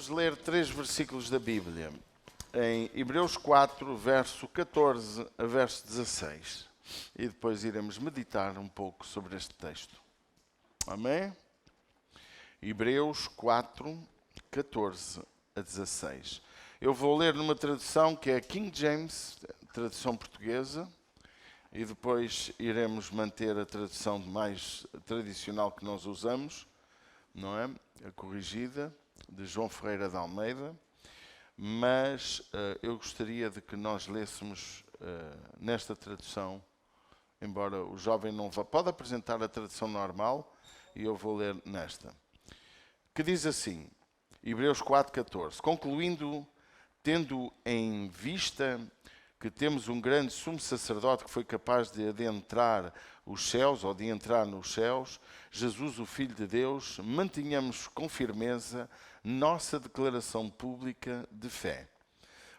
vamos ler 3 versículos da Bíblia. Em Hebreus 4, verso 14 a verso 16. E depois iremos meditar um pouco sobre este texto. Amém? Hebreus 4, 14 a 16. Eu vou ler numa tradução que é King James, tradução portuguesa, e depois iremos manter a tradução mais tradicional que nós usamos, não é? A corrigida, de João Ferreira de Almeida. Mas eu gostaria de que nós lêssemos nesta tradução, embora o jovem não vá. Pode apresentar a tradução normal e eu vou ler nesta. Que diz assim, Hebreus 4,14. Concluindo, tendo em vista que temos um grande sumo sacerdote que foi capaz de adentrar os céus, ou de entrar nos céus, Jesus, o Filho de Deus, mantenhamos com firmeza nossa declaração pública de fé.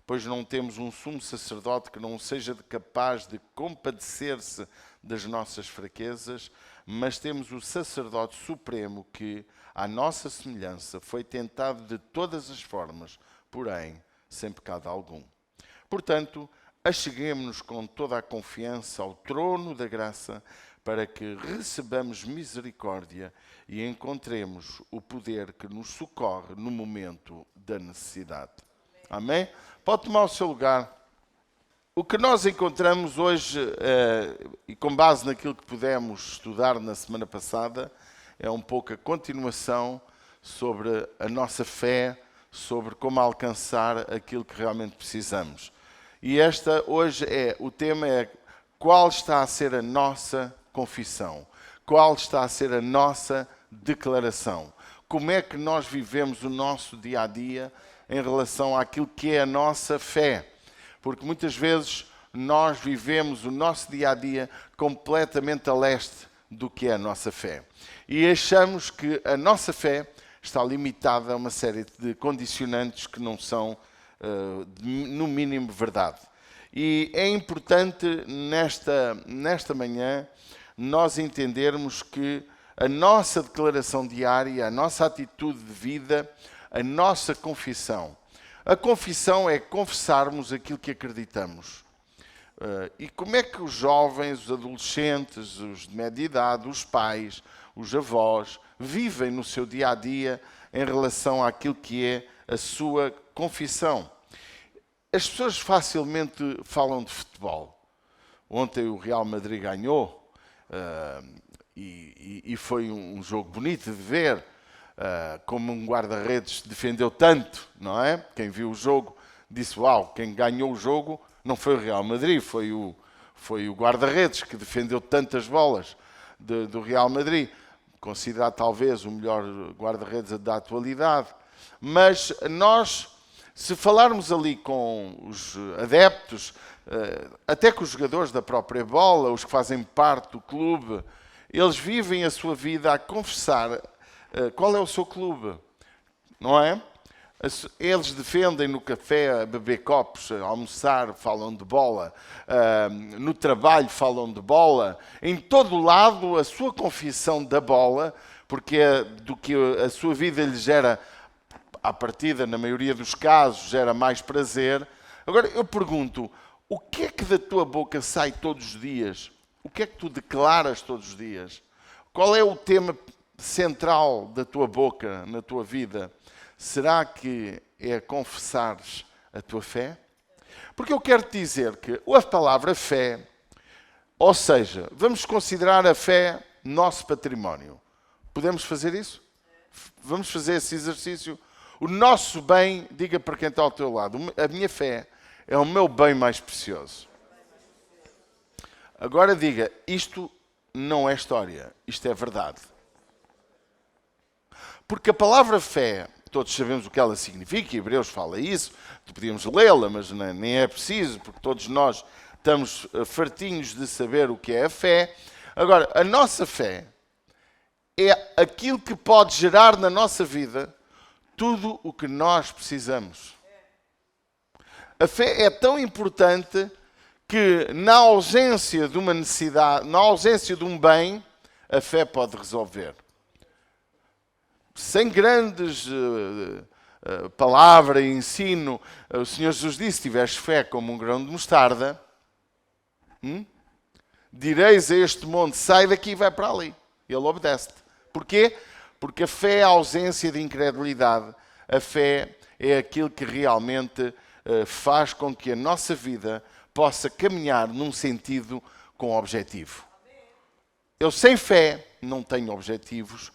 Pois não temos um sumo sacerdote que não seja capaz de compadecer-se das nossas fraquezas, mas temos o sacerdote supremo que, à nossa semelhança, foi tentado de todas as formas, porém, sem pecado algum. Portanto, acheguemo-nos com toda a confiança ao trono da graça para que recebamos misericórdia e encontremos o poder que nos socorre no momento da necessidade. Amém? Pode tomar o seu lugar. O que nós encontramos hoje, e com base naquilo que pudemos estudar na semana passada, é um pouco a continuação sobre a nossa fé, sobre como alcançar aquilo que realmente precisamos. E o tema é qual está a ser a nossa confissão, qual está a ser a nossa declaração. Como é que nós vivemos o nosso dia-a-dia em relação àquilo que é a nossa fé? Porque muitas vezes nós vivemos o nosso dia-a-dia completamente a leste do que é a nossa fé. E achamos que a nossa fé está limitada a uma série de condicionantes que não são no mínimo verdade. E é importante nesta manhã nós entendermos que a nossa declaração diária, a nossa atitude de vida, a nossa confissão. A confissão é confessarmos aquilo que acreditamos. E como é que os jovens, os adolescentes, os de média idade, os pais, os avós, vivem no seu dia-a-dia em relação àquilo que é a sua confissão? As pessoas facilmente falam de futebol. Ontem o Real Madrid ganhou e foi um jogo bonito de ver, como um guarda-redes defendeu tanto, não é? Quem viu o jogo disse, uau, quem ganhou o jogo não foi o Real Madrid, foi o guarda-redes que defendeu tantas bolas do Real Madrid, considerado talvez o melhor guarda-redes da atualidade. Mas nós, se falarmos ali com os adeptos, até com os jogadores da própria bola, os que fazem parte do clube, eles vivem a sua vida a confessar qual é o seu clube, não é? Eles defendem no café, a beber copos, a almoçar, falam de bola, no trabalho falam de bola, em todo lado a sua confissão da bola, porque do que a sua vida lhe gera, à partida, na maioria dos casos, gera mais prazer. Agora eu pergunto, o que é que da tua boca sai todos os dias? O que é que tu declaras todos os dias? Qual é o tema central da tua boca, na tua vida? Será que é confessares a tua fé? Porque eu quero te dizer que a palavra fé, ou seja, vamos considerar a fé nosso património. Podemos fazer isso? Vamos fazer esse exercício? O nosso bem, diga para quem está ao teu lado, a minha fé é o meu bem mais precioso. Agora diga, isto não é história, isto é verdade. Porque a palavra fé, todos sabemos o que ela significa, Hebreus fala isso, podíamos lê-la, mas nem é preciso, porque todos nós estamos fartinhos de saber o que é a fé. Agora, a nossa fé é aquilo que pode gerar na nossa vida tudo o que nós precisamos. A fé é tão importante que na ausência de uma necessidade, na ausência de um bem, a fé pode resolver. Sem grandes palavra e ensino, o Senhor Jesus disse, se tiveres fé como um grão de mostarda, direis a este monte, sai daqui e vai para ali. Ele obedece-te. Porquê? Porque a fé é a ausência de incredulidade. A fé é aquilo que realmente faz com que a nossa vida possa caminhar num sentido com objetivo. Eu sem fé não tenho objetivos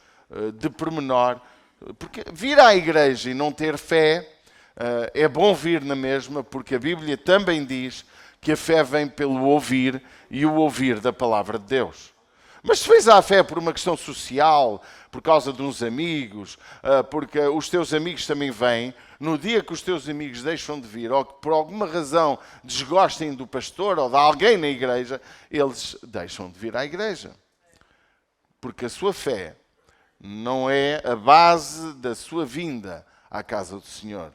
de pormenor, porque vir à igreja e não ter fé é bom vir na mesma, porque a Bíblia também diz que a fé vem pelo ouvir e o ouvir da palavra de Deus. Mas se vens à fé por uma questão social, por causa de uns amigos, porque os teus amigos também vêm, no dia que os teus amigos deixam de vir, ou que por alguma razão desgostem do pastor ou de alguém na igreja, eles deixam de vir à igreja. Porque a sua fé não é a base da sua vinda à casa do Senhor.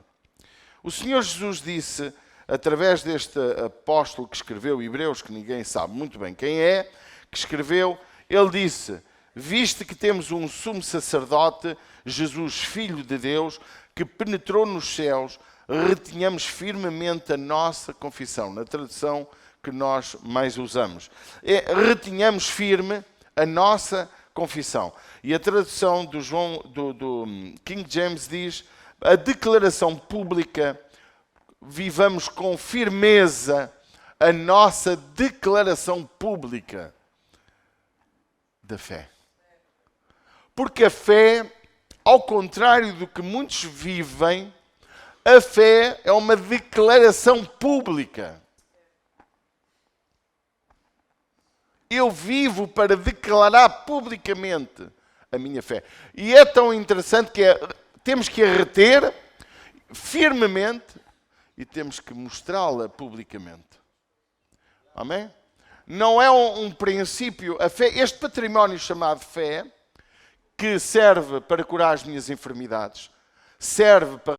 O Senhor Jesus disse, através deste apóstolo que escreveu Hebreus, que ninguém sabe muito bem quem é, que escreveu, ele disse, viste que temos um sumo sacerdote, Jesus, Filho de Deus, que penetrou nos céus, retenhamos firmemente a nossa confissão, na tradução que nós mais usamos. Retenhamos firme a nossa confissão. E a tradução do King James diz, a declaração pública, vivamos com firmeza a nossa declaração pública da fé. Porque a fé, ao contrário do que muitos vivem, a fé é uma declaração pública. Eu vivo para declarar publicamente a minha fé. E é tão interessante que temos que a reter firmemente e temos que mostrá-la publicamente. Amém? Não é um princípio, a fé, este património chamado fé, que serve para curar as minhas enfermidades, serve para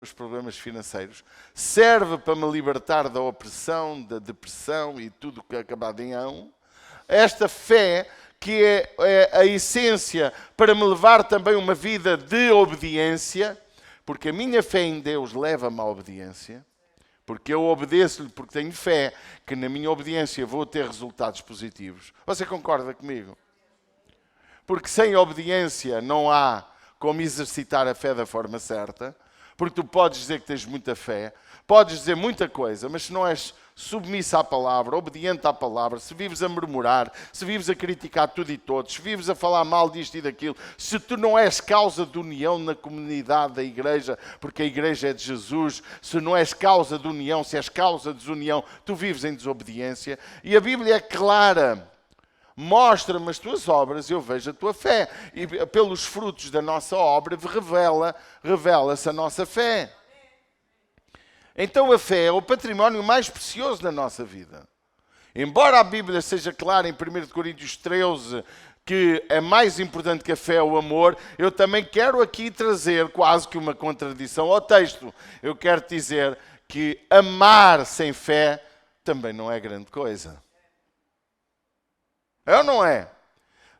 os problemas financeiros, serve para me libertar da opressão, da depressão e tudo que é acabado em ão. Esta fé que é a essência para me levar também uma vida de obediência, porque a minha fé em Deus leva-me à obediência, porque eu obedeço-lhe porque tenho fé que na minha obediência vou ter resultados positivos. Você concorda comigo? Porque sem obediência não há como exercitar a fé da forma certa, porque tu podes dizer que tens muita fé, podes dizer muita coisa, mas se não és submissa à palavra, obediente à palavra, se vives a murmurar, se vives a criticar tudo e todos, se vives a falar mal disto e daquilo, se tu não és causa de união na comunidade da igreja, porque a igreja é de Jesus, se não és causa de união, se és causa de desunião, tu vives em desobediência. E a Bíblia é clara. Mostra-me as tuas obras e eu vejo a tua fé. E pelos frutos da nossa obra revela-se a nossa fé. Então a fé é o património mais precioso da nossa vida. Embora a Bíblia seja clara em 1 Coríntios 13 que é mais importante que a fé o amor, eu também quero aqui trazer quase que uma contradição ao texto. Eu quero dizer que amar sem fé também não é grande coisa. É ou não é?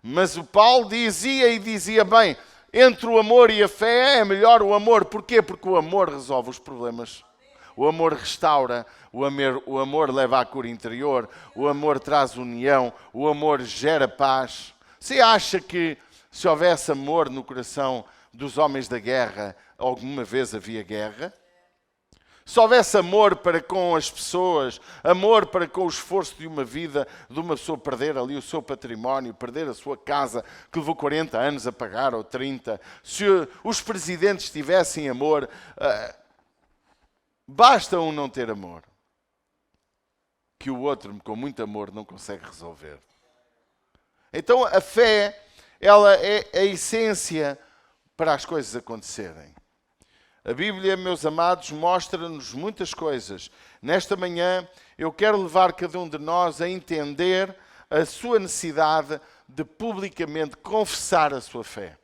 Mas o Paulo dizia bem, entre o amor e a fé é melhor o amor. Porquê? Porque o amor resolve os problemas. O amor restaura, o amor leva à cura interior, o amor traz união, o amor gera paz. Você acha que se houvesse amor no coração dos homens da guerra, alguma vez havia guerra? Se houvesse amor para com as pessoas, amor para com o esforço de uma vida, de uma pessoa perder ali o seu património, perder a sua casa, que levou 40 anos a pagar, ou 30, se os presidentes tivessem amor, basta um não ter amor, que o outro, com muito amor, não consegue resolver. Então a fé, ela é a essência para as coisas acontecerem. A Bíblia, meus amados, mostra-nos muitas coisas. Nesta manhã, eu quero levar cada um de nós a entender a sua necessidade de publicamente confessar a sua fé.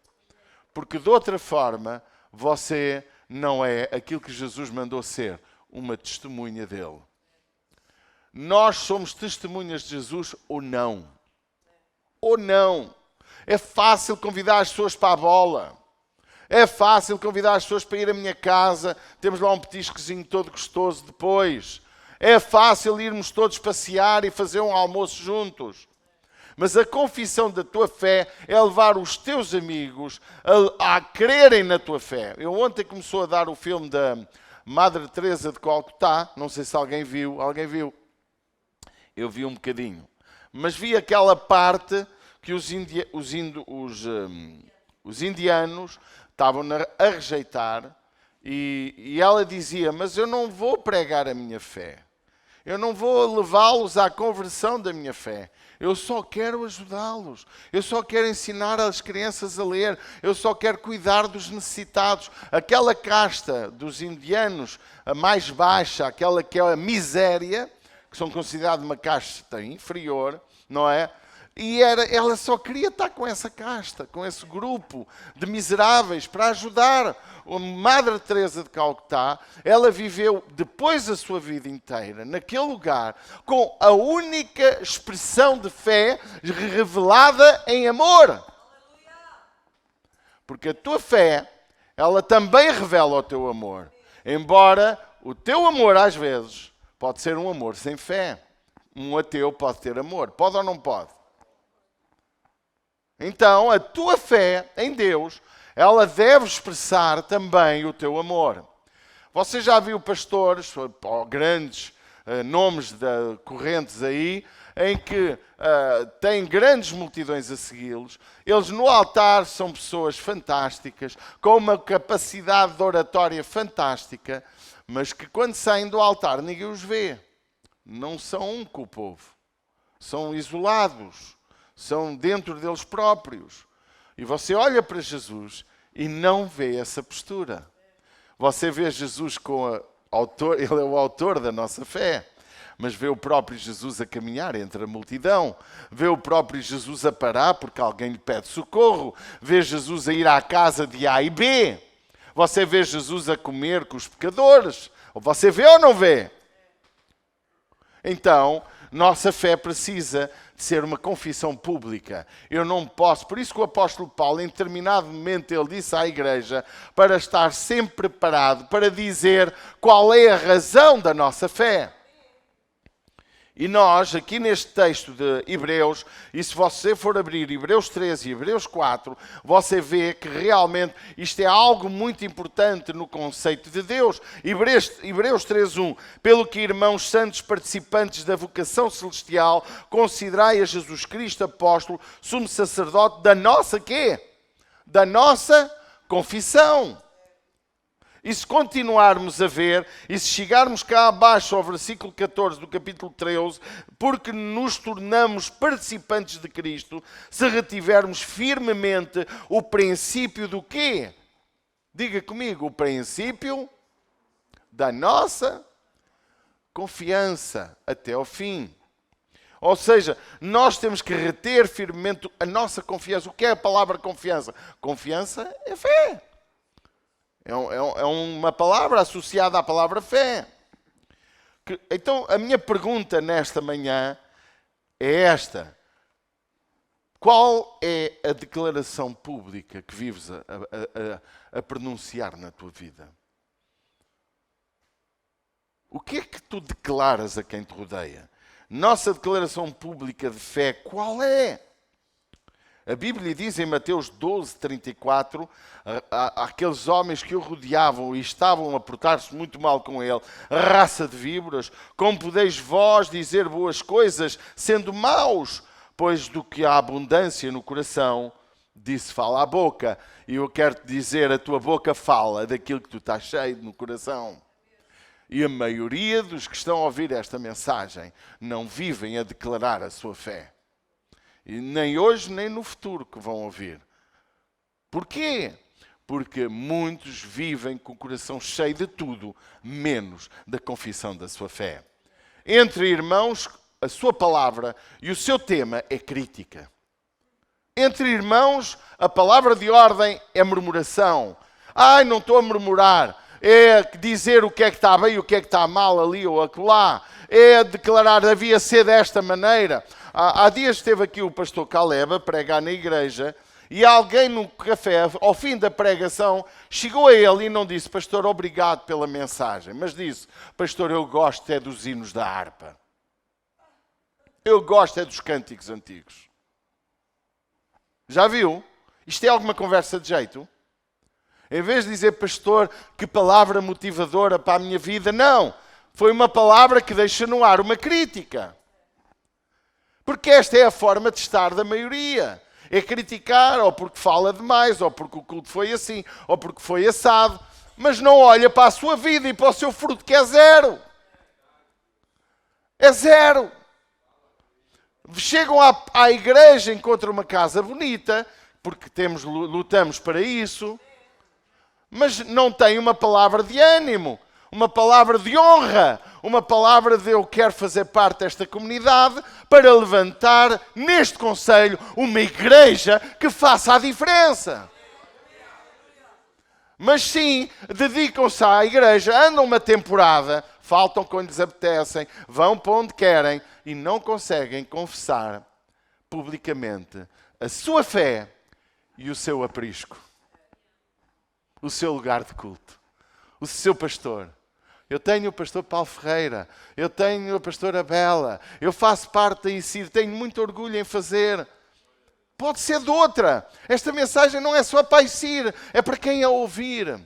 Porque de outra forma, você não é aquilo que Jesus mandou ser, uma testemunha dele. Nós somos testemunhas de Jesus ou não? Ou não? É fácil convidar as pessoas para a bola. É fácil convidar as pessoas para ir à minha casa, temos lá um petiscozinho todo gostoso depois. É fácil irmos todos passear e fazer um almoço juntos. Mas a confissão da tua fé é levar os teus amigos a crerem na tua fé. Eu ontem começou a dar o filme da Madre Teresa de Calcutá, não sei se alguém viu. Alguém viu? Eu vi um bocadinho. Mas vi aquela parte que os indianos estavam a rejeitar e ela dizia, mas eu não vou pregar a minha fé. Eu não vou levá-los à conversão da minha fé. Eu só quero ajudá-los. Eu só quero ensinar as crianças a ler. Eu só quero cuidar dos necessitados. Aquela casta dos indianos, a mais baixa, aquela que é a miséria, que são considerados uma casta inferior, não é? E ela só queria estar com essa casta, com esse grupo de miseráveis para ajudar. A Madre Teresa de Calcutá, ela viveu depois a sua vida inteira naquele lugar com a única expressão de fé revelada em amor. Porque a tua fé, ela também revela o teu amor. Embora o teu amor, às vezes, pode ser um amor sem fé. Um ateu pode ter amor. Pode ou não pode? Então, a tua fé em Deus, ela deve expressar também o teu amor. Você já viu pastores, ou grandes nomes de correntes aí, em que têm grandes multidões a segui-los. Eles no altar são pessoas fantásticas, com uma capacidade de oratória fantástica, mas que quando saem do altar ninguém os vê. Não são um com o povo. São isolados. São dentro deles próprios. E você olha para Jesus e não vê essa postura. Você vê Jesus ele é o autor da nossa fé. Mas vê o próprio Jesus a caminhar entre a multidão. Vê o próprio Jesus a parar porque alguém lhe pede socorro. Vê Jesus a ir à casa de A e B. Você vê Jesus a comer com os pecadores. Você vê ou não vê? Então, nossa fé precisa de ser uma confissão pública. Eu não posso, por isso que o apóstolo Paulo, em determinado momento, ele disse à igreja para estar sempre preparado para dizer qual é a razão da nossa fé. E nós, aqui neste texto de Hebreus, e se você for abrir Hebreus 13 e Hebreus 4, você vê que realmente isto é algo muito importante no conceito de Deus. Hebreus 3:1, pelo que, irmãos santos participantes da vocação celestial, considerai a Jesus Cristo apóstolo, sumo sacerdote da nossa quê? Da nossa confissão. E se continuarmos a ver, e se chegarmos cá abaixo ao versículo 14 do capítulo 13, porque nos tornamos participantes de Cristo, se retivermos firmemente o princípio do quê? Diga comigo, o princípio da nossa confiança até ao fim. Ou seja, nós temos que reter firmemente a nossa confiança. O que é a palavra confiança? Confiança é fé. É uma palavra associada à palavra fé. Então, a minha pergunta nesta manhã é esta. Qual é a declaração pública que vives a pronunciar na tua vida? O que é que tu declaras a quem te rodeia? Nossa declaração pública de fé, qual é? A Bíblia diz em Mateus 12:34, aqueles homens que o rodeavam e estavam a portar-se muito mal com ele, raça de víboras, como podeis vós dizer boas coisas, sendo maus? Pois do que há abundância no coração, disse fala a boca. E eu quero te dizer, a tua boca fala daquilo que tu estás cheio no coração. E a maioria dos que estão a ouvir esta mensagem não vivem a declarar a sua fé. E nem hoje, nem no futuro que vão ouvir. Porquê? Porque muitos vivem com o coração cheio de tudo, menos da confissão da sua fé. Entre irmãos, a sua palavra e o seu tema é crítica. Entre irmãos, a palavra de ordem é murmuração. Ai, não estou a murmurar. É dizer o que é que está bem e o que é que está mal ali ou acolá. É declarar havia ser desta maneira. Há dias esteve aqui o pastor Caleb a pregar na igreja E alguém no café, ao fim da pregação, chegou a ele e não disse: pastor, obrigado pela mensagem, mas disse: pastor, eu gosto é dos hinos da harpa. Eu gosto é dos cânticos antigos. Já viu? Isto é alguma conversa de jeito? Em vez de dizer: pastor, que palavra motivadora para a minha vida, não. Foi uma palavra que deixa no ar uma crítica. Porque esta é a forma de estar da maioria. É criticar, ou porque fala demais, ou porque o culto foi assim, ou porque foi assado, mas não olha para a sua vida e para o seu fruto, que é zero. É zero. Chegam à igreja, encontram uma casa bonita, porque lutamos para isso, mas não têm uma palavra de ânimo, uma palavra de honra, uma palavra de eu quero fazer parte desta comunidade para levantar neste concelho uma igreja que faça a diferença. Mas sim, dedicam-se à igreja, andam uma temporada, faltam quando lhes apetecem, vão para onde querem e não conseguem confessar publicamente a sua fé e o seu aprisco, o seu lugar de culto, o seu pastor. Eu tenho o pastor Paulo Ferreira, eu tenho a pastora Bela, eu faço parte da ICIR, tenho muito orgulho em fazer. Pode ser de outra. Esta mensagem não é só para a ICIR, é para quem a ouvir.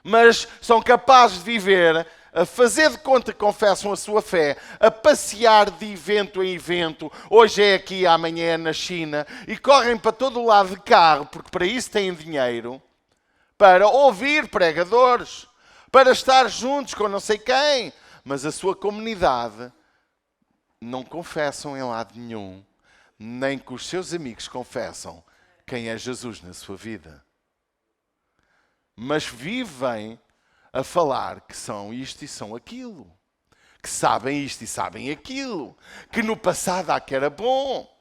Mas são capazes de viver, a fazer de conta que confessam a sua fé, a passear de evento em evento, hoje é aqui, amanhã é na China, e correm para todo o lado de carro, porque para isso têm dinheiro, para ouvir pregadores, para estar juntos com não sei quem, mas a sua comunidade não confessam em lado nenhum, nem que os seus amigos confessam quem é Jesus na sua vida. Mas vivem a falar que são isto e são aquilo, que sabem isto e sabem aquilo, que no passado há que era bom.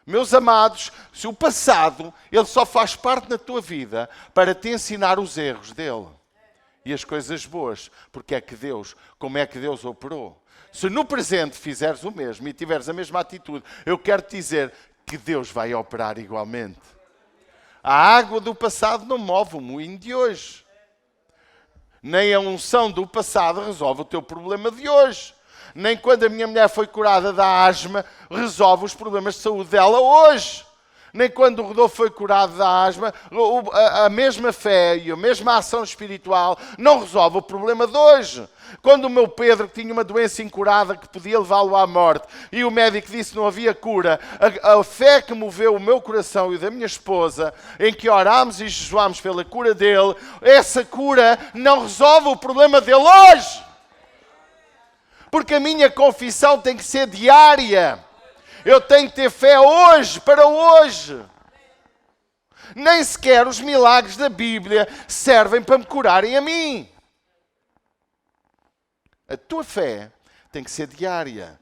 Meus amados, se o passado, ele só faz parte da tua vida para te ensinar os erros dele. E as coisas boas, porque é que Deus, como é que Deus operou. Se no presente fizeres o mesmo e tiveres a mesma atitude, eu quero te dizer que Deus vai operar igualmente. A água do passado não move o moinho de hoje. Nem a unção do passado resolve o teu problema de hoje. Nem quando a minha mulher foi curada da asma, resolve os problemas de saúde dela hoje. Nem quando o Rodolfo foi curado da asma, a mesma fé e a mesma ação espiritual não resolve o problema de hoje. Quando o meu Pedro, que tinha uma doença incurada que podia levá-lo à morte, e o médico disse que não havia cura, a fé que moveu o meu coração e o da minha esposa, em que orámos e jejuámos pela cura dele, essa cura não resolve o problema dele hoje. Porque a minha confissão tem que ser diária. Eu tenho que ter fé hoje, para hoje. Nem sequer os milagres da Bíblia servem para me curarem a mim. A tua fé tem que ser diária.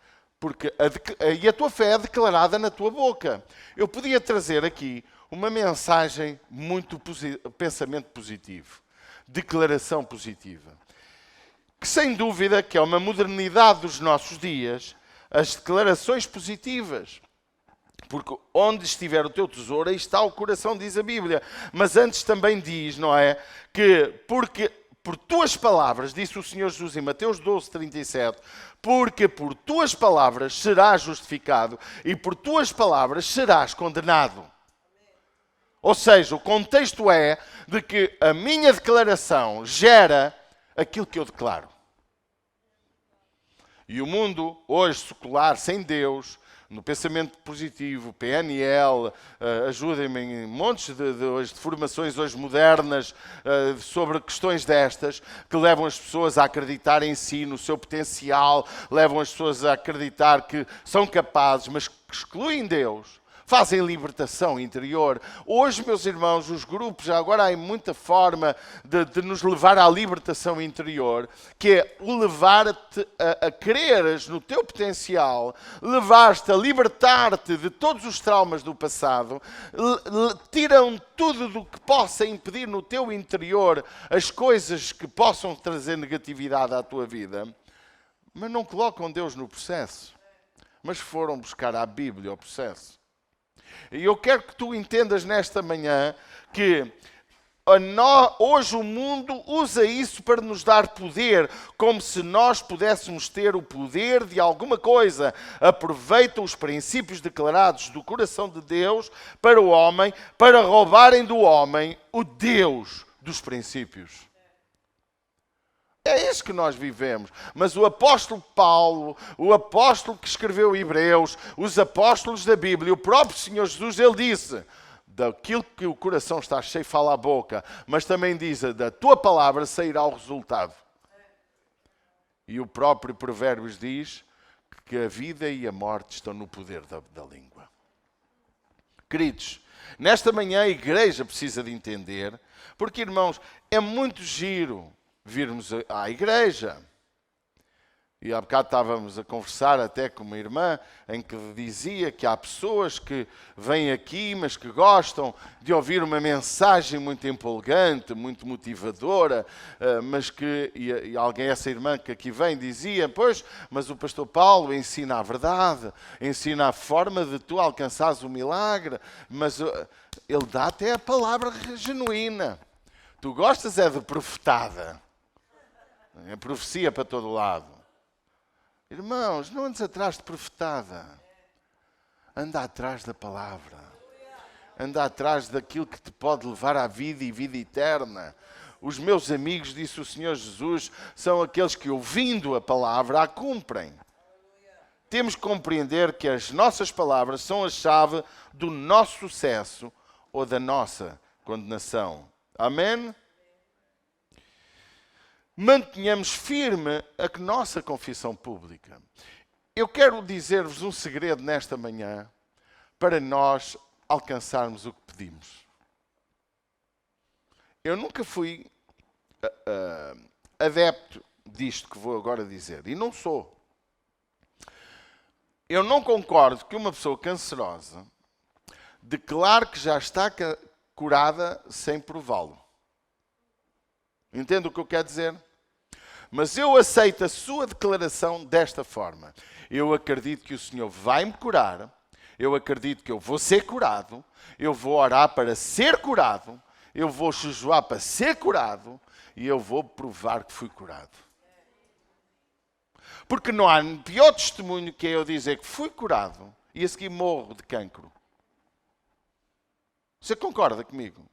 E a tua fé é declarada na tua boca. Eu podia trazer aqui uma mensagem muito pensamento positivo. Declaração positiva. Que sem dúvida que é uma modernidade dos nossos dias, as declarações positivas. Porque onde estiver o teu tesouro, aí está o coração, diz a Bíblia. Mas antes também diz, não é? Que porque por tuas palavras, disse o Senhor Jesus em Mateus 12:37, porque por tuas palavras serás justificado e por tuas palavras serás condenado. Ou seja, o contexto é de que a minha declaração gera aquilo que eu declaro. E o mundo hoje secular, sem Deus, no pensamento positivo, PNL, ajudem-me em montes de formações hoje modernas sobre questões destas, que levam as pessoas a acreditar em si, no seu potencial, levam as pessoas a acreditar que são capazes, mas que excluem Deus. Fazem libertação interior. Hoje, meus irmãos, os grupos, agora há muita forma de nos levar à libertação interior, que é o levar-te a creres no teu potencial, levar-te a libertar-te de todos os traumas do passado, tiram tudo do que possa impedir no teu interior as coisas que possam trazer negatividade à tua vida, mas não colocam Deus no processo, mas foram buscar à Bíblia o processo. E eu quero que tu entendas nesta manhã que hoje o mundo usa isso para nos dar poder, como se nós pudéssemos ter o poder de alguma coisa. Aproveita os princípios declarados do coração de Deus para o homem, para roubarem do homem o Deus dos princípios. É isso que nós vivemos. Mas o apóstolo Paulo, o apóstolo que escreveu Hebreus, os apóstolos da Bíblia, o próprio Senhor Jesus, ele disse: daquilo que o coração está cheio, fala a boca. Mas também diz: da tua palavra sairá o resultado. E o próprio Provérbios diz que a vida e a morte estão no poder da língua. Queridos, nesta manhã a igreja precisa de entender, porque, irmãos, é muito giro virmos à igreja. E há bocado estávamos a conversar até com uma irmã em que dizia que há pessoas que vêm aqui, mas que gostam de ouvir uma mensagem muito empolgante, muito motivadora, mas que, e alguém, essa irmã que aqui vem, dizia: pois, mas o pastor Paulo ensina a verdade, ensina a forma de tu alcançares o milagre, mas ele dá até a palavra genuína. Tu gostas é de profetada. É profecia para todo lado. Irmãos, não andes atrás de profetada. Anda atrás da palavra. Anda atrás daquilo que te pode levar à vida e vida eterna. Os meus amigos, disse o Senhor Jesus, são aqueles que, ouvindo a palavra, a cumprem. Temos que compreender que as nossas palavras são a chave do nosso sucesso ou da nossa condenação. Amém? Mantenhamos firme a nossa confissão pública. Eu quero dizer-vos um segredo nesta manhã para nós alcançarmos o que pedimos. Eu nunca fui adepto disto que vou agora dizer, e não sou. Eu não concordo que uma pessoa cancerosa declare que já está curada sem prová-lo. Entende o que eu quero dizer? Mas eu aceito a sua declaração desta forma. Eu acredito que o Senhor vai me curar. Eu acredito que eu vou ser curado. Eu vou orar para ser curado. Eu vou jejuar para ser curado. E eu vou provar que fui curado. Porque não há pior testemunho que eu dizer que fui curado e a seguir morro de cancro. Você concorda comigo?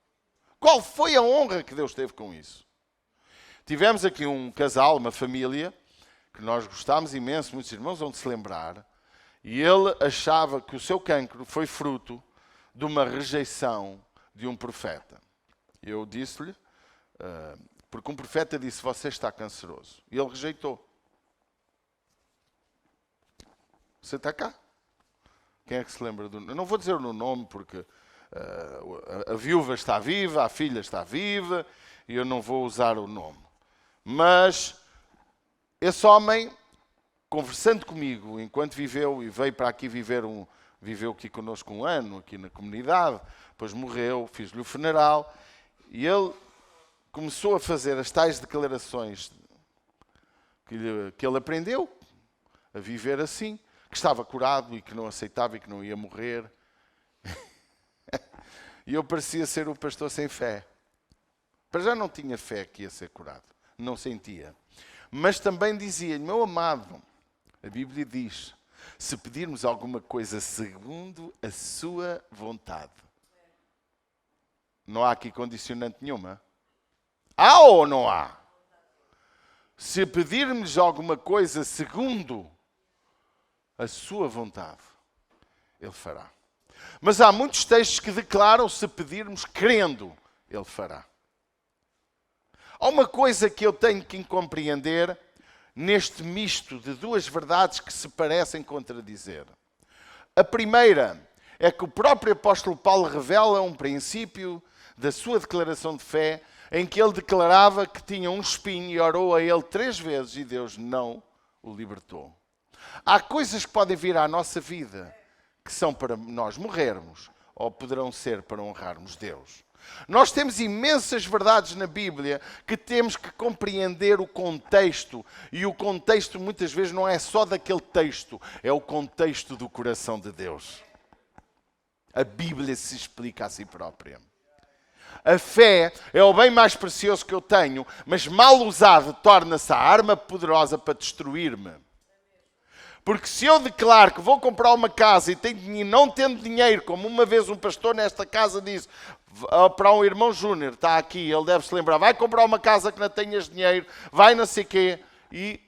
Qual foi a honra que Deus teve com isso? Tivemos aqui um casal, uma família, que nós gostámos imenso, muitos irmãos vão se lembrar, e ele achava que o seu cancro foi fruto de uma rejeição de um profeta. Eu disse-lhe, porque um profeta disse: você está canceroso. E ele rejeitou. Você está cá? Quem é que se lembra do nome? Eu não vou dizer o nome porque a viúva está viva, a filha está viva, e eu não vou usar o nome. Mas esse homem, conversando comigo, enquanto viveu e veio para aqui viveu aqui connosco um ano, aqui na comunidade, depois morreu, fiz-lhe o funeral, e ele começou a fazer as tais declarações que ele aprendeu a viver assim, que estava curado e que não aceitava e que não ia morrer. E eu parecia ser o pastor sem fé. Para já não tinha fé que ia ser curado. Não sentia. Mas também dizia: meu amado, a Bíblia diz, se pedirmos alguma coisa segundo a sua vontade. Não há aqui condicionante nenhuma. Há ou não há? Se pedirmos alguma coisa segundo a sua vontade, Ele fará. Mas há muitos textos que declaram: se pedirmos crendo, Ele fará. Há uma coisa que eu tenho que compreender neste misto de duas verdades que se parecem contradizer. A primeira é que o próprio apóstolo Paulo revela um princípio da sua declaração de fé em que ele declarava que tinha um espinho e orou a ele 3 vezes e Deus não o libertou. Há coisas que podem vir à nossa vida que são para nós morrermos ou poderão ser para honrarmos Deus. Nós temos imensas verdades na Bíblia que temos que compreender o contexto. E o contexto muitas vezes não é só daquele texto, é o contexto do coração de Deus. A Bíblia se explica a si própria. A fé é o bem mais precioso que eu tenho, mas mal usado torna-se a arma poderosa para destruir-me. Porque se eu declaro que vou comprar uma casa e não tendo dinheiro, como uma vez um pastor nesta casa disse para um irmão Júnior, está aqui, ele deve se lembrar, vai comprar uma casa que não tenhas dinheiro, vai não sei quê, e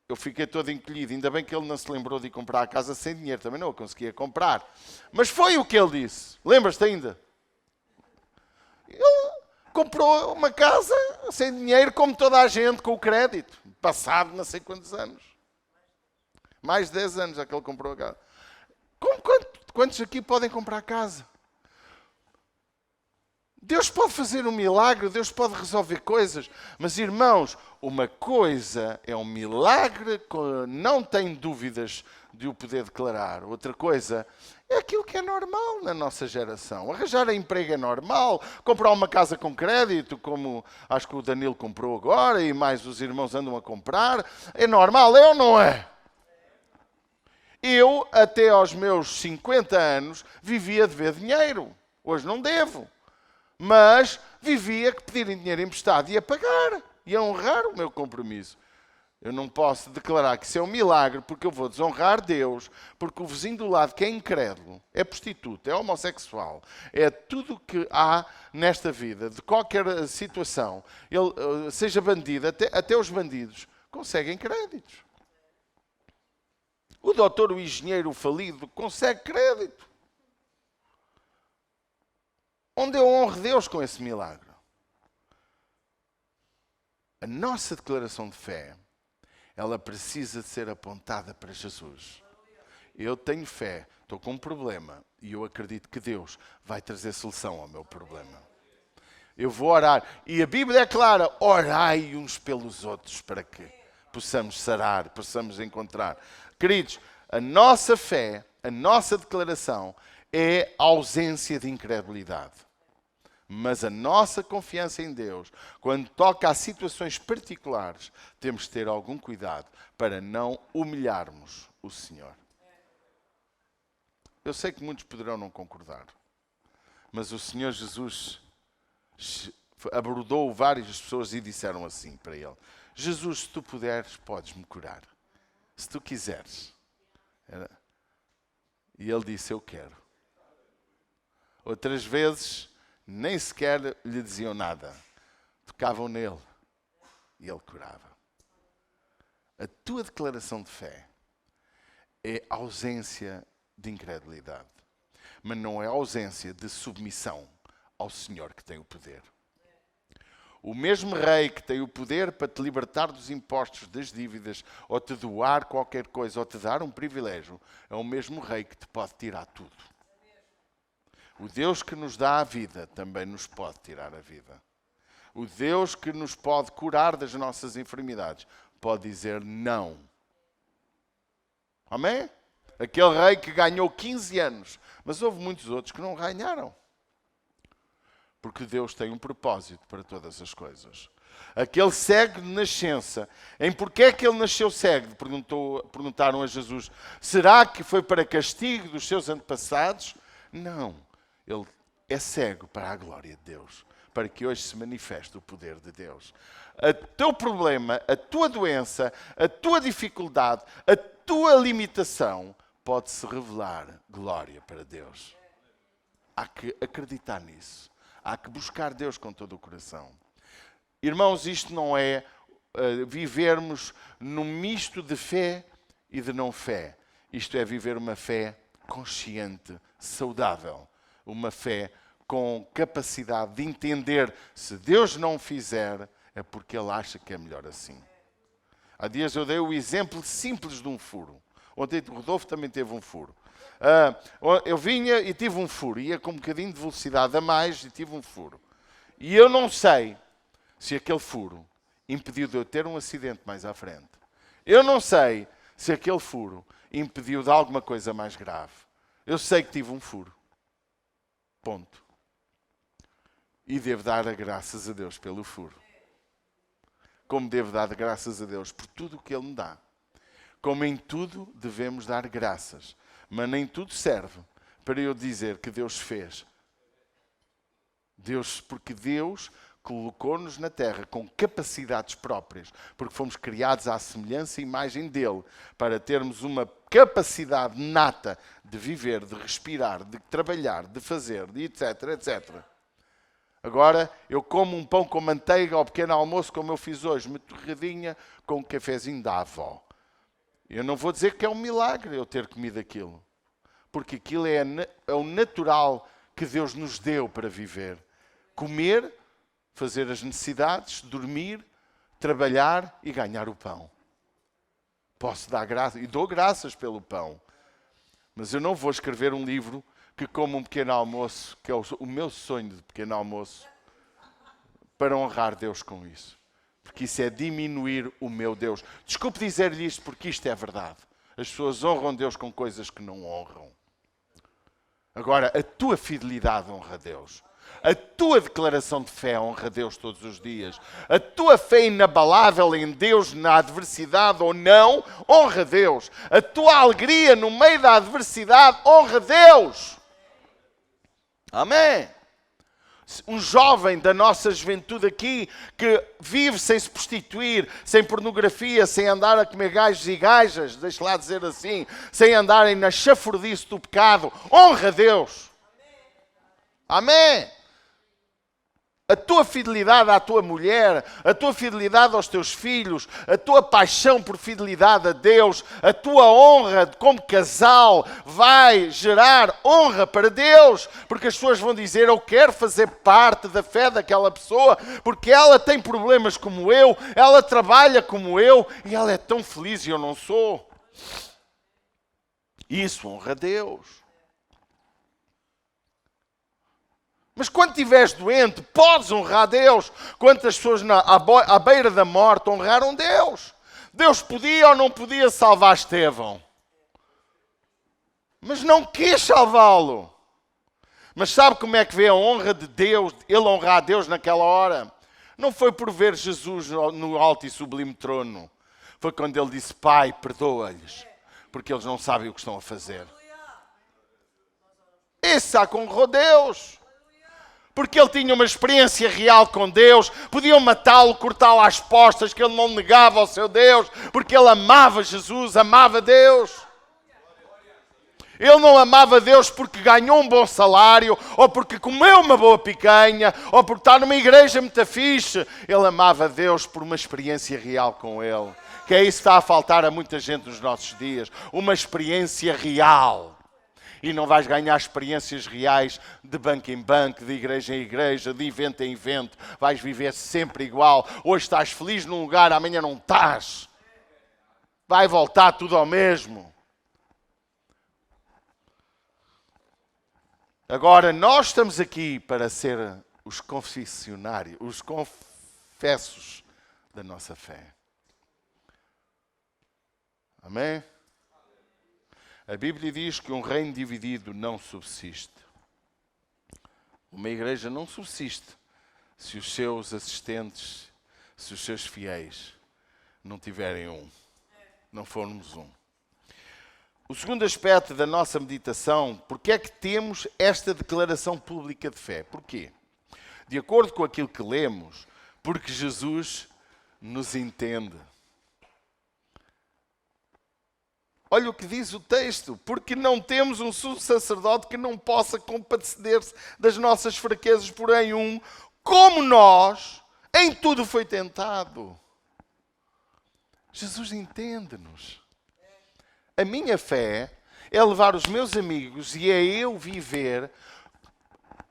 eu fiquei todo encolhido. Ainda bem que ele não se lembrou de ir comprar a casa sem dinheiro, também não a conseguia comprar. Mas foi o que ele disse, lembras-te ainda? Ele comprou uma casa sem dinheiro, como toda a gente, com o crédito. Passado não sei quantos anos. Mais de 10 anos é que ele comprou a casa. Quantos aqui podem comprar casa? Deus pode fazer um milagre, Deus pode resolver coisas. Mas, irmãos, uma coisa é um milagre, não tem dúvidas de o poder declarar. Outra coisa é aquilo que é normal na nossa geração. Arranjar emprego é normal. Comprar uma casa com crédito, como acho que o Danilo comprou agora e mais os irmãos andam a comprar, é normal, é ou não é? Eu, até aos meus 50 anos, vivia a dever dinheiro. Hoje não devo. Mas vivia que pedirem dinheiro emprestado e a pagar. E a honrar o meu compromisso. Eu não posso declarar que isso é um milagre porque eu vou desonrar Deus, porque o vizinho do lado que é incrédulo, é prostituta, é homossexual, é tudo o que há nesta vida, de qualquer situação, ele seja bandido, até os bandidos conseguem créditos. O doutor, o engenheiro falido, consegue crédito. Onde eu honro Deus com esse milagre? A nossa declaração de fé, ela precisa de ser apontada para Jesus. Eu tenho fé, estou com um problema e eu acredito que Deus vai trazer solução ao meu problema. Eu vou orar. E a Bíblia é clara, orai uns pelos outros para que possamos sarar, possamos encontrar. Queridos, a nossa fé, a nossa declaração é a ausência de incredulidade. Mas a nossa confiança em Deus, quando toca a situações particulares, temos de ter algum cuidado para não humilharmos o Senhor. Eu sei que muitos poderão não concordar, mas o Senhor Jesus abordou várias pessoas e disseram assim para ele: Jesus, se tu puderes, podes-me curar. Se tu quiseres. E ele disse: eu quero. Outras vezes nem sequer lhe diziam nada. Tocavam nele e ele curava. A tua declaração de fé é ausência de incredulidade, mas não é ausência de submissão ao Senhor que tem o poder. O mesmo rei que tem o poder para te libertar dos impostos, das dívidas, ou te doar qualquer coisa, ou te dar um privilégio, é o mesmo rei que te pode tirar tudo. O Deus que nos dá a vida também nos pode tirar a vida. O Deus que nos pode curar das nossas enfermidades pode dizer não. Amém? Aquele rei que ganhou 15 anos, mas houve muitos outros que não ganharam. Porque Deus tem um propósito para todas as coisas. Aquele cego de nascença, em porquê é que ele nasceu cego? Perguntaram a Jesus. Será que foi para castigo dos seus antepassados? Não. Ele é cego para a glória de Deus, para que hoje se manifeste o poder de Deus. O teu problema, a tua doença, a tua dificuldade, a tua limitação pode-se revelar glória para Deus. Há que acreditar nisso. Há que buscar Deus com todo o coração. Irmãos, isto não é vivermos num misto de fé e de não fé. Isto é viver uma fé consciente, saudável. Uma fé com capacidade de entender, se Deus não fizer, é porque Ele acha que é melhor assim. Há dias eu dei o exemplo simples de um furo. Ontem o Rodolfo também teve um furo. Eu vinha e tive um furo. Ia com um bocadinho de velocidade a mais e tive um furo. E eu não sei se aquele furo impediu de eu ter um acidente mais à frente. Eu não sei se aquele furo impediu de alguma coisa mais grave. Eu sei que tive um furo. Ponto. E devo dar graças a Deus pelo furo. Como devo dar graças a Deus por tudo o que Ele me dá. Como em tudo devemos dar graças. Mas nem tudo serve para eu dizer que Deus fez. Porque Deus colocou-nos na terra com capacidades próprias, porque fomos criados à semelhança e imagem dele, para termos uma capacidade nata de viver, de respirar, de trabalhar, de fazer, de etc, etc. Agora, eu como um pão com manteiga ao pequeno almoço, como eu fiz hoje, uma torradinha com um cafezinho da avó. Eu não vou dizer que é um milagre eu ter comido aquilo, porque aquilo é o natural que Deus nos deu para viver. Comer, fazer as necessidades, dormir, trabalhar e ganhar o pão. Posso dar graças, e dou graças pelo pão. Mas eu não vou escrever um livro que como um pequeno almoço, que é o meu sonho de pequeno almoço, para honrar Deus com isso. Porque isso é diminuir o meu Deus. Desculpe dizer-lhe isto, porque isto é verdade. As pessoas honram Deus com coisas que não honram. Agora, a tua fidelidade honra a Deus. A tua declaração de fé honra a Deus todos os dias. A tua fé inabalável em Deus, na adversidade ou não, honra a Deus. A tua alegria no meio da adversidade honra a Deus. Amém. Um jovem da nossa juventude aqui que vive sem se prostituir, sem pornografia, sem andar a comer gajos e gajas, deixa lá dizer assim, sem andarem na chafurdice do pecado, honra a Deus. Amém. A tua fidelidade à tua mulher, a tua fidelidade aos teus filhos, a tua paixão por fidelidade a Deus, a tua honra como casal vai gerar honra para Deus. Porque as pessoas vão dizer, eu quero fazer parte da fé daquela pessoa, porque ela tem problemas como eu, ela trabalha como eu e ela é tão feliz e eu não sou. Isso honra a Deus. Mas quando estiveres doente, podes honrar a Deus. Quantas pessoas à beira da morte honraram Deus? Deus podia ou não podia salvar Estevão? Mas não quis salvá-lo. Mas sabe como é que vê a honra de Deus, ele honrar a Deus naquela hora? Não foi por ver Jesus no alto e sublime trono. Foi quando ele disse, Pai, perdoa-lhes, porque eles não sabem o que estão a fazer. Esse honrou Deus. Porque ele tinha uma experiência real com Deus, podiam matá-lo, cortá-lo às postas, que ele não negava ao seu Deus, porque ele amava Jesus, amava Deus. Ele não amava Deus porque ganhou um bom salário, ou porque comeu uma boa picanha, ou porque está numa igreja muito fixe. Ele amava Deus por uma experiência real com Ele. Que é isso que está a faltar a muita gente nos nossos dias. Uma experiência real. E não vais ganhar experiências reais de banco em banco, de igreja em igreja, de evento em evento. Vais viver sempre igual. Hoje estás feliz num lugar, amanhã não estás. Vai voltar tudo ao mesmo. Agora, nós estamos aqui para ser os confessionários, os confessos da nossa fé. Amém? A Bíblia diz que um reino dividido não subsiste. Uma igreja não subsiste se os seus assistentes, se os seus fiéis não tiverem um. Não formos um. O segundo aspecto da nossa meditação, porque é que temos esta declaração pública de fé? Porquê? De acordo com aquilo que lemos, porque Jesus nos entende. Olha o que diz o texto, porque não temos um sumo sacerdote que não possa compadecer-se das nossas fraquezas, porém como nós, em tudo foi tentado. Jesus entende-nos. A minha fé é levar os meus amigos e é eu viver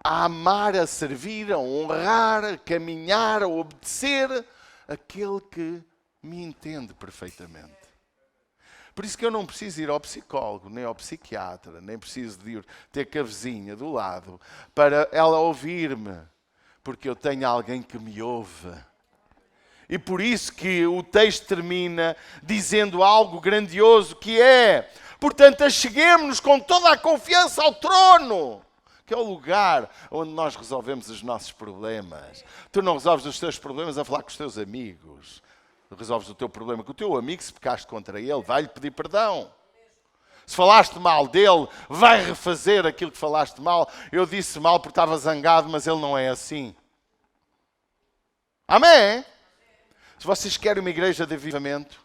a amar, a servir, a honrar, a caminhar, a obedecer aquele que me entende perfeitamente. Por isso que eu não preciso ir ao psicólogo, nem ao psiquiatra, nem preciso de ir ter com a vizinha do lado para ela ouvir-me, porque eu tenho alguém que me ouve. E por isso que o texto termina dizendo algo grandioso que é, portanto, acheguemo-nos com toda a confiança ao trono, que é o lugar onde nós resolvemos os nossos problemas. Tu não resolves os teus problemas a falar com os teus amigos. Resolves o teu problema com o teu amigo, se pecaste contra ele, vai-lhe pedir perdão. Se falaste mal dele, vai refazer aquilo que falaste mal. Eu disse mal porque estava zangado, mas ele não é assim. Amém? Se vocês querem uma igreja de avivamento,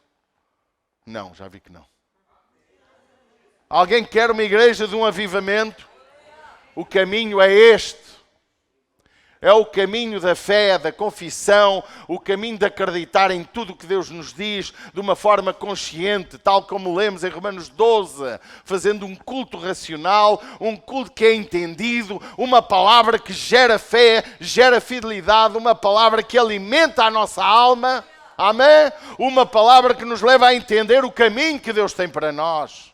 não, já vi que não. Alguém quer uma igreja de um avivamento? O caminho é este. É o caminho da fé, da confissão, o caminho de acreditar em tudo o que Deus nos diz de uma forma consciente, tal como lemos em Romanos 12, fazendo um culto racional, um culto que é entendido, uma palavra que gera fé, gera fidelidade, uma palavra que alimenta a nossa alma, amém? Uma palavra que nos leva a entender o caminho que Deus tem para nós.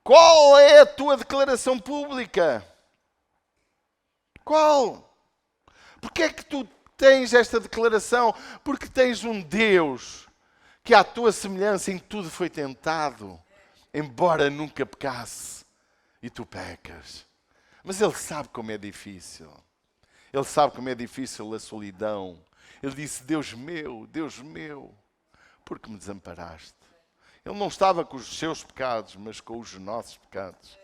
Qual é a tua declaração pública? Qual? Porque é que tu tens esta declaração? Porque tens um Deus que à tua semelhança em tudo foi tentado, embora nunca pecasse, e tu pecas. Mas Ele sabe como é difícil. Ele sabe como é difícil a solidão. Ele disse, Deus meu, por que me desamparaste? Ele não estava com os seus pecados, mas com os nossos pecados.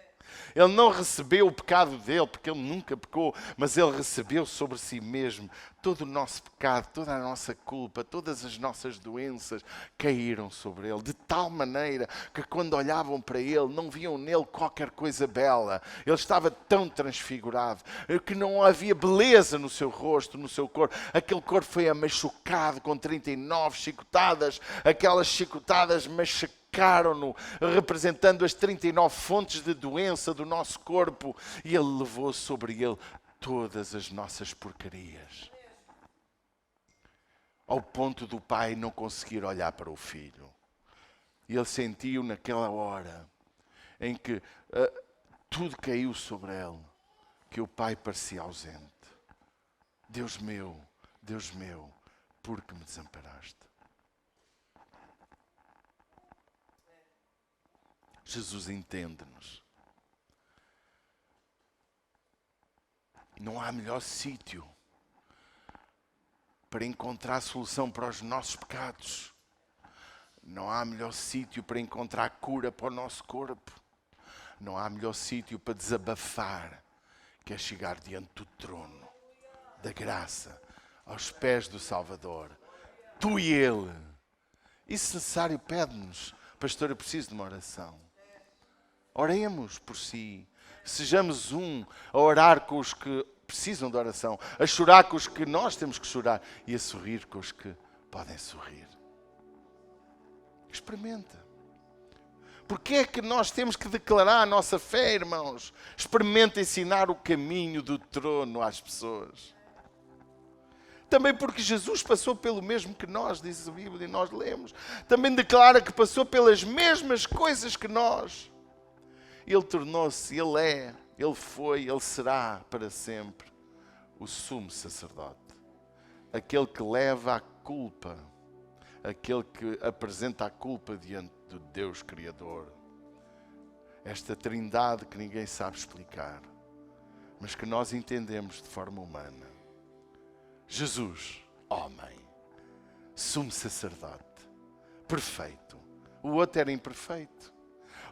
Ele não recebeu o pecado dele, porque ele nunca pecou, mas ele recebeu sobre si mesmo todo o nosso pecado, toda a nossa culpa, todas as nossas doenças caíram sobre ele, de tal maneira que quando olhavam para ele não viam nele qualquer coisa bela. Ele estava tão transfigurado que não havia beleza no seu rosto, no seu corpo. Aquele corpo foi machucado com 39 chicotadas, aquelas chicotadas machucaram-no, representando as 39 fontes de doença do nosso corpo, e ele levou sobre ele todas as nossas porcarias. Ao ponto do pai não conseguir olhar para o filho. E ele sentiu naquela hora em que tudo caiu sobre ele, que o pai parecia ausente. Deus meu, por que me desamparaste? Jesus entende-nos. Não há melhor sítio para encontrar solução para os nossos pecados. Não há melhor sítio para encontrar cura para o nosso corpo. Não há melhor sítio para desabafar que é chegar diante do trono da graça, aos pés do Salvador. Tu e Ele. E se necessário, pede-nos, pastor, eu preciso de uma oração. Oremos por si. Sejamos a orar com os que precisam de oração, a chorar com os que nós temos que chorar e a sorrir com os que podem sorrir. Experimenta. Porque é que nós temos que declarar a nossa fé, irmãos? Experimenta ensinar o caminho do trono às pessoas. Também porque Jesus passou pelo mesmo que nós, diz a Bíblia, e nós lemos. Também declara que passou pelas mesmas coisas que nós. Ele tornou-se, Ele é, Ele foi, Ele será para sempre o sumo sacerdote. Aquele que leva a culpa, aquele que apresenta a culpa diante do Deus Criador. Esta trindade que ninguém sabe explicar, mas que nós entendemos de forma humana. Jesus, homem, sumo sacerdote, perfeito. O outro era imperfeito.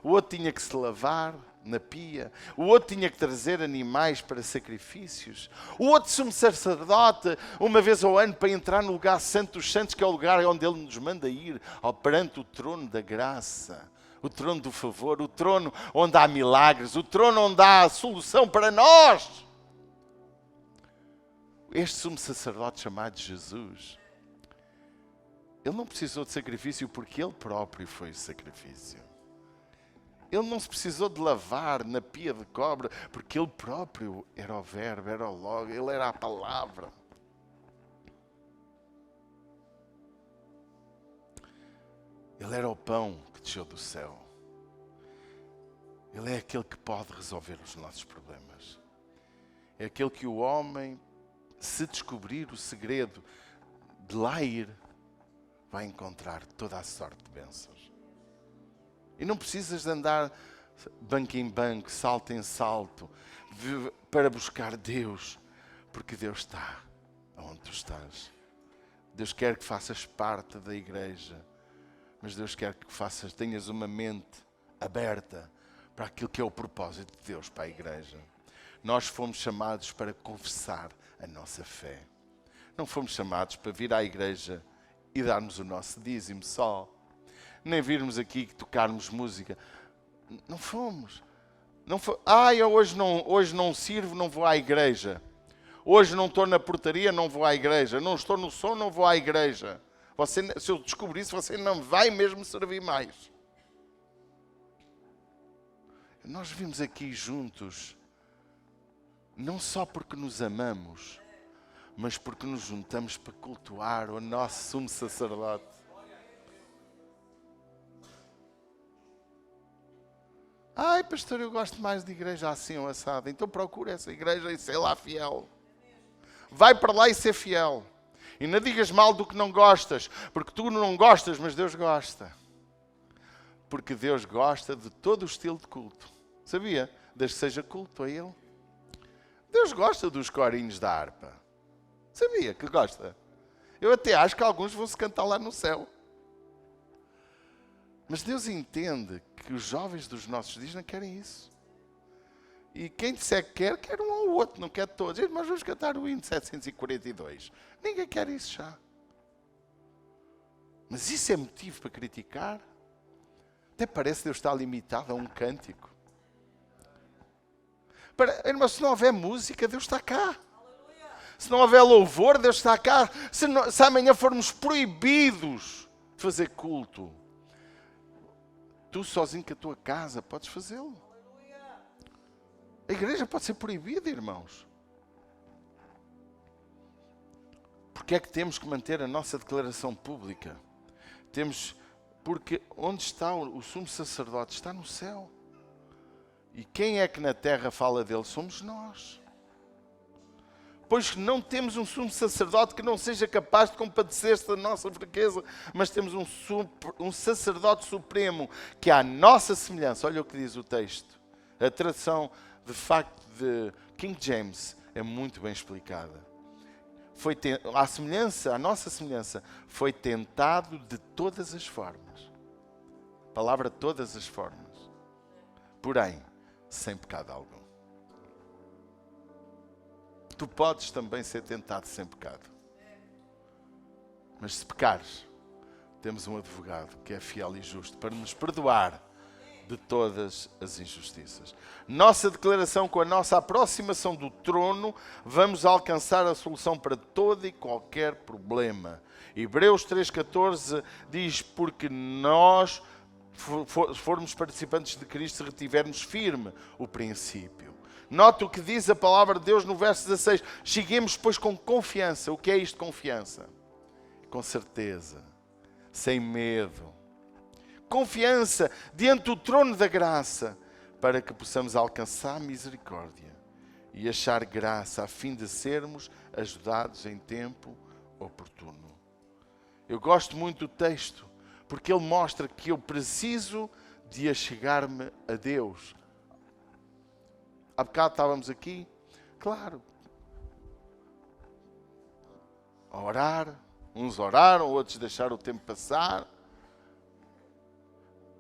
O outro tinha que se lavar na pia. O outro tinha que trazer animais para sacrifícios. O outro sumo sacerdote, uma vez ao ano, para entrar no lugar santo dos santos, que é o lugar onde Ele nos manda ir, perante o trono da graça, o trono do favor, o trono onde há milagres, o trono onde há solução para nós. Este sumo sacerdote chamado Jesus, Ele não precisou de sacrifício porque Ele próprio foi o sacrifício. Ele não se precisou de lavar na pia de cobre, porque Ele próprio era o verbo, era o logo, Ele era a palavra. Ele era o pão que desceu do céu. Ele é aquele que pode resolver os nossos problemas. É aquele que o homem, se descobrir o segredo de lá ir, vai encontrar toda a sorte de bênçãos. E não precisas de andar banco em banco, salto em salto, para buscar Deus, porque Deus está onde tu estás. Deus quer que faças parte da igreja, Mas Deus quer que tenhas uma mente aberta para aquilo que é o propósito de Deus para a igreja. Nós fomos chamados para confessar a nossa fé. Não fomos chamados para vir à igreja e darmos o nosso dízimo só. Nem virmos aqui tocarmos música. Não fomos. Eu hoje não sirvo, não vou à igreja. Hoje não estou na portaria, não vou à igreja. Não estou no som, não vou à igreja. Se eu descobrir isso, você não vai mesmo servir mais. Nós vimos aqui juntos, não só porque nos amamos, mas porque nos juntamos para cultuar o nosso sumo sacerdote. Ai, pastor, eu gosto mais de igreja assim ou assada. Então procura essa igreja e sei lá fiel. Vai para lá e ser fiel. E não digas mal do que não gostas, porque tu não gostas, mas Deus gosta. Porque Deus gosta de todo o estilo de culto. Sabia? Desde que seja culto a Ele. Deus gosta dos corinhos da harpa. Sabia que gosta? Eu até acho que alguns vão se cantar lá no céu. Mas Deus entende que os jovens dos nossos dias não querem isso. E quem disser que quer um ou outro, não quer todos. Mas vamos cantar o hino de 742. Ninguém quer isso já. Mas isso é motivo para criticar? Até parece que Deus está limitado a um cântico. Irmão, se não houver música, Deus está cá. Se não houver louvor, Deus está cá. Se amanhã formos proibidos de fazer culto, tu sozinho com a tua casa podes fazê-lo. A igreja pode ser proibida, irmãos. Porque é que temos que manter a nossa declaração pública? Porque onde está o sumo sacerdote? Está no céu. E quem é que na terra fala dele? Somos nós. Pois não temos um sumo sacerdote que não seja capaz de compadecer-se da nossa fraqueza, mas temos um sacerdote supremo que é à nossa semelhança. Olha o que diz o texto. A tradução, de facto, de King James é muito bem explicada. A nossa semelhança, foi tentado de todas as formas. A palavra todas as formas. Porém, sem pecado algum. Tu podes também ser tentado sem pecado. Mas se pecares, temos um advogado que é fiel e justo para nos perdoar de todas as injustiças. Nossa declaração, com a nossa aproximação do trono, vamos alcançar a solução para todo e qualquer problema. Hebreus 3,14 diz: porque nós formos participantes de Cristo, se retivermos firme o princípio. Nota o que diz a palavra de Deus no verso 16. Cheguemos, pois, com confiança. O que é isto, confiança? Com certeza, sem medo. Confiança diante do trono da graça, para que possamos alcançar misericórdia e achar graça, a fim de sermos ajudados em tempo oportuno. Eu gosto muito do texto, porque ele mostra que eu preciso de achegar-me a Deus. Há bocado estávamos aqui, claro, a orar. Uns oraram, outros deixaram o tempo passar.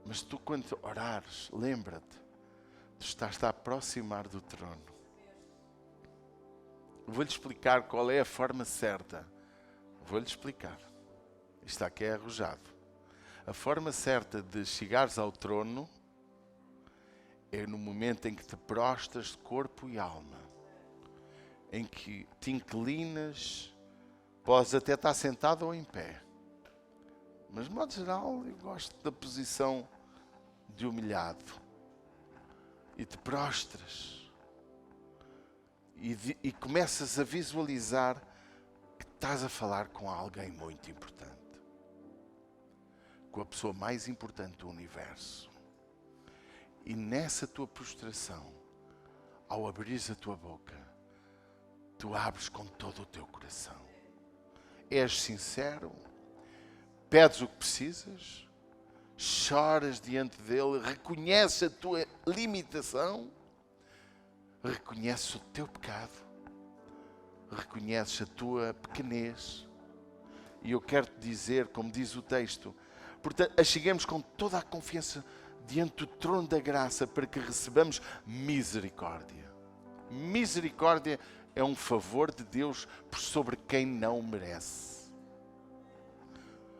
Mas tu, quando orares, lembra-te, tu estás-te a aproximar do trono. Vou-lhe explicar qual é a forma certa. Vou-lhe explicar. Isto aqui é arrojado. A forma certa de chegares ao trono é no momento em que te prostras de corpo e alma. Em que te inclinas, podes até estar sentado ou em pé. Mas, de modo geral, eu gosto da posição de humilhado. E te prostras. E começas a visualizar que estás a falar com alguém muito importante. Com a pessoa mais importante do universo. E nessa tua prostração, ao abrires a tua boca, tu abres com todo o teu coração. És sincero, pedes o que precisas, choras diante dele, reconheces a tua limitação, reconheces o teu pecado, reconheces a tua pequenez. E eu quero te dizer, como diz o texto, Portanto, acheguemos com toda a confiança diante do trono da graça para que recebamos misericórdia. Misericórdia é um favor de Deus por sobre quem não merece.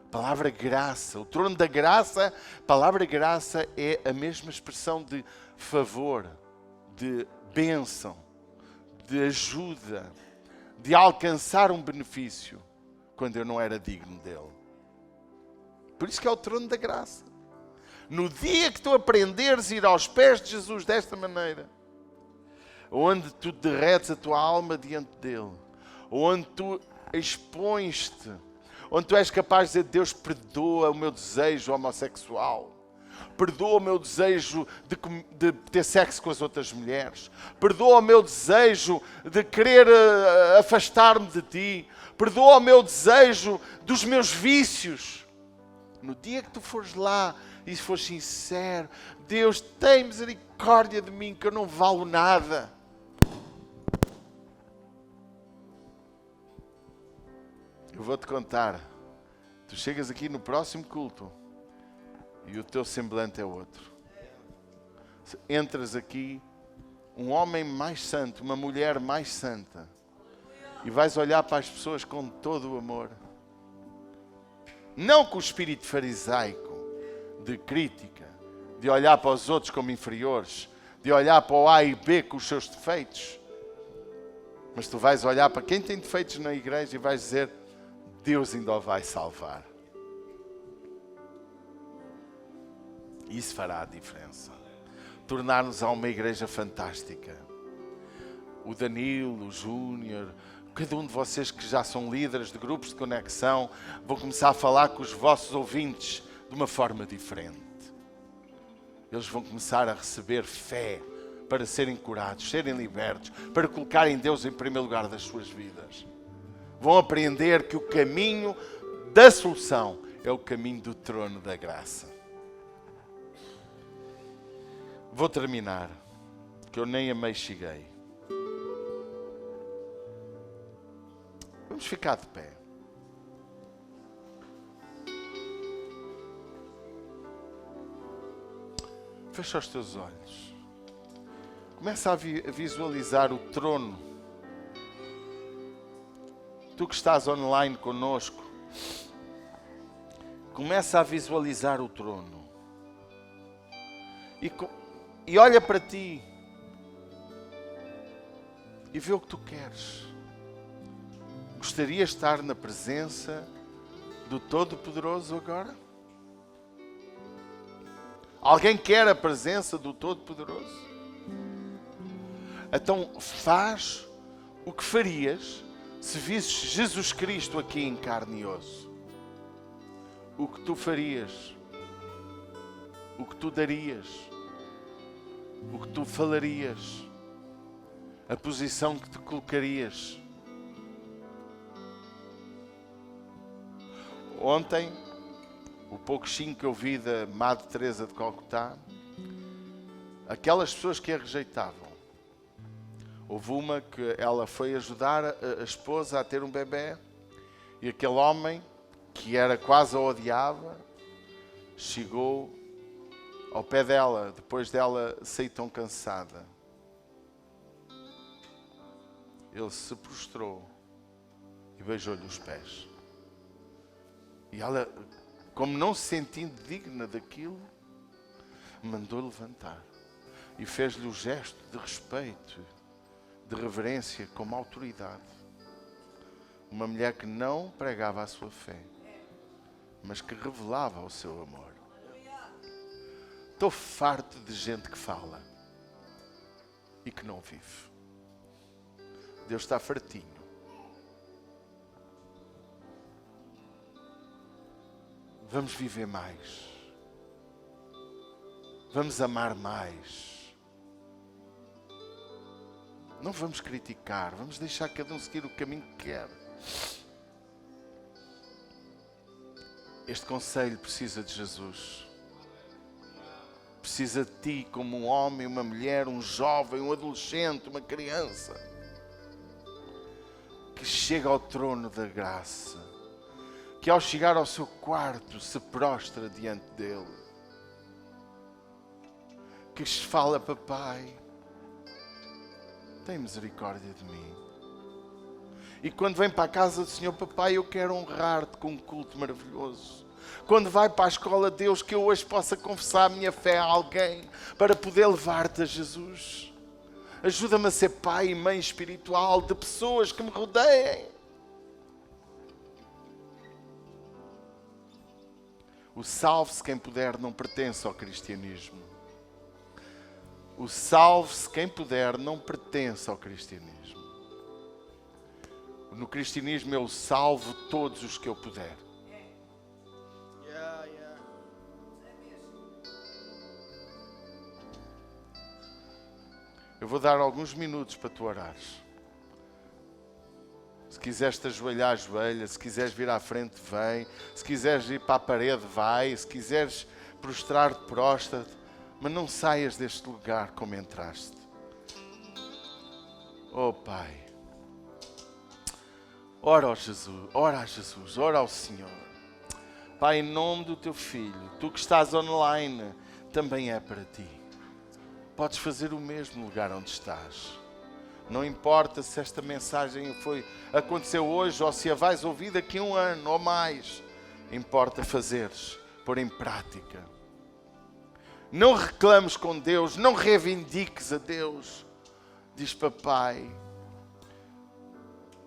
A palavra graça, o trono da graça, a palavra graça é a mesma expressão de favor, de bênção, de ajuda, de alcançar um benefício quando eu não era digno dele. Por isso que é o trono da graça. No dia que tu aprenderes a ir aos pés de Jesus desta maneira, onde tu derretes a tua alma diante dele, onde tu expões-te, onde tu és capaz de dizer: Deus, perdoa o meu desejo homossexual, perdoa o meu desejo de ter sexo com as outras mulheres, perdoa o meu desejo de querer afastar-me de ti, perdoa o meu desejo dos meus vícios. No dia que tu fores lá e fores sincero: Deus, tem misericórdia de mim, que eu não valo nada. Eu vou-te contar. Tu chegas aqui no próximo culto e o teu semblante é outro. Entras aqui, um homem mais santo, uma mulher mais santa, e vais olhar para as pessoas com todo o amor. Não com o espírito farisaico, de crítica, de olhar para os outros como inferiores, de olhar para o A e B com os seus defeitos. Mas tu vais olhar para quem tem defeitos na igreja e vais dizer: Deus ainda o vai salvar. Isso fará a diferença. Tornar-nos a uma igreja fantástica. O Danilo, o Júnior, cada um de vocês que já são líderes de grupos de conexão, vão começar a falar com os vossos ouvintes de uma forma diferente. Eles vão começar a receber fé para serem curados, serem libertos, para colocarem Deus em primeiro lugar das suas vidas. Vão aprender que o caminho da solução é o caminho do trono da graça. Vou terminar, que eu nem a meio cheguei. Vamos ficar de pé. Fecha os teus olhos. Começa a visualizar o trono. Tu que estás online conosco, começa a visualizar o trono. E olha para ti. E vê o que tu queres. Gostarias de estar na presença do Todo-Poderoso agora? Alguém quer a presença do Todo-Poderoso? Então faz o que farias se visses Jesus Cristo aqui em carne e osso. O que tu farias, o que tu darias, o que tu falarias, a posição que te colocarias. Ontem, o pouquinho que eu vi da Madre Teresa de Calcutá, aquelas pessoas que a rejeitavam, houve uma que ela foi ajudar a esposa a ter um bebê, e aquele homem, que era quase a odiava, chegou ao pé dela, depois dela sair tão cansada. Ele se prostrou e beijou-lhe os pés. E ela, como não se sentindo digna daquilo, mandou levantar e fez-lhe o gesto de respeito, de reverência, como autoridade. Uma mulher que não pregava a sua fé, mas que revelava o seu amor. Estou farto de gente que fala e que não vive. Deus está fartinho. Vamos viver mais. Vamos amar mais. Não vamos criticar. Vamos deixar cada um seguir o caminho que quer. Este conselho precisa de Jesus. Precisa de ti como um homem, uma mulher, um jovem, um adolescente, uma criança. Que chega ao trono da graça. que ao chegar ao seu quarto se prostra diante dele, que fala: papai, tem misericórdia de mim. E quando vem para a casa do Senhor: papai, eu quero honrar-te com um culto maravilhoso. Quando vai para a escola, Deus, que eu hoje possa confessar a minha fé a alguém para poder levar-te a Jesus. Ajuda-me a ser pai e mãe espiritual de pessoas que me rodeiem. O salve-se quem puder não pertence ao cristianismo. O salve-se quem puder não pertence ao cristianismo. No cristianismo eu salvo todos os que eu puder. Eu vou dar alguns minutos para tu orares. Se quiseres te ajoelhar, ajoelha. Se quiseres vir à frente, vem. Se quiseres ir para a parede, vai. Se quiseres prostrar-te, prostra-te. Mas não saias deste lugar como entraste. Oh Pai, ora ao Jesus, ora a Jesus, ora ao Senhor. Pai, em nome do Teu Filho, Tu que estás online, também é para Ti. Podes fazer o mesmo no lugar onde estás. Não importa se esta mensagem aconteceu hoje ou se a vais ouvir daqui a 1 ano ou mais. Importa fazeres, pôr em prática. Não reclames com Deus, não reivindiques a Deus. Diz: papai,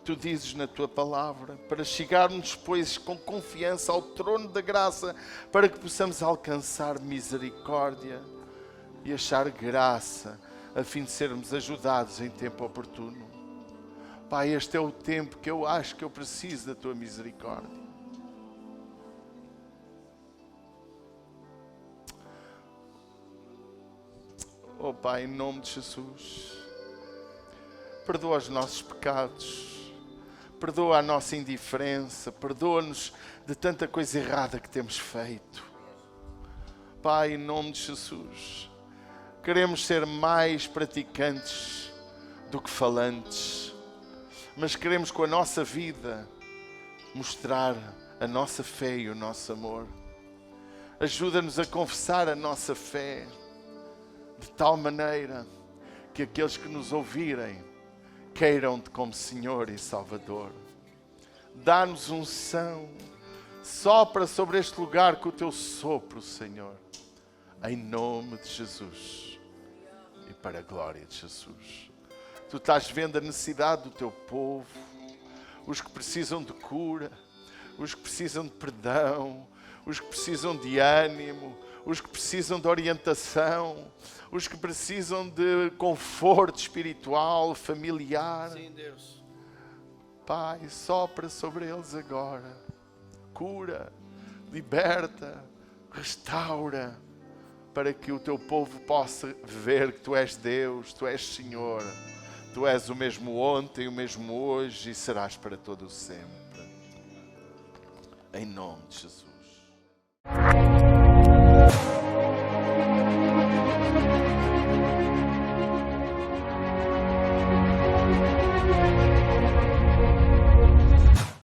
Tu dizes na Tua palavra para chegarmos, pois, com confiança ao trono da graça, para que possamos alcançar misericórdia e achar graça, a fim de sermos ajudados em tempo oportuno. Pai, este é o tempo que eu acho que eu preciso da Tua misericórdia. Oh Pai, em nome de Jesus, perdoa os nossos pecados, perdoa a nossa indiferença, perdoa-nos de tanta coisa errada que temos feito. Pai, em nome de Jesus, queremos ser mais praticantes do que falantes, mas queremos com a nossa vida mostrar a nossa fé e o nosso amor. Ajuda-nos a confessar a nossa fé de tal maneira que aqueles que nos ouvirem queiram-te como Senhor e Salvador. Dá-nos unção, sopra sobre este lugar com o Teu sopro, Senhor, em nome de Jesus e para a glória de Jesus. Tu estás vendo a necessidade do Teu povo, os que precisam de cura, os que precisam de perdão, os que precisam de ânimo, os que precisam de orientação, os que precisam de conforto espiritual, familiar. Sim, Deus. Pai, sopra sobre eles agora. Cura, liberta, restaura, para que o Teu povo possa ver que Tu és Deus, Tu és Senhor. Tu és o mesmo ontem, o mesmo hoje e serás para todo o sempre. Em nome de Jesus.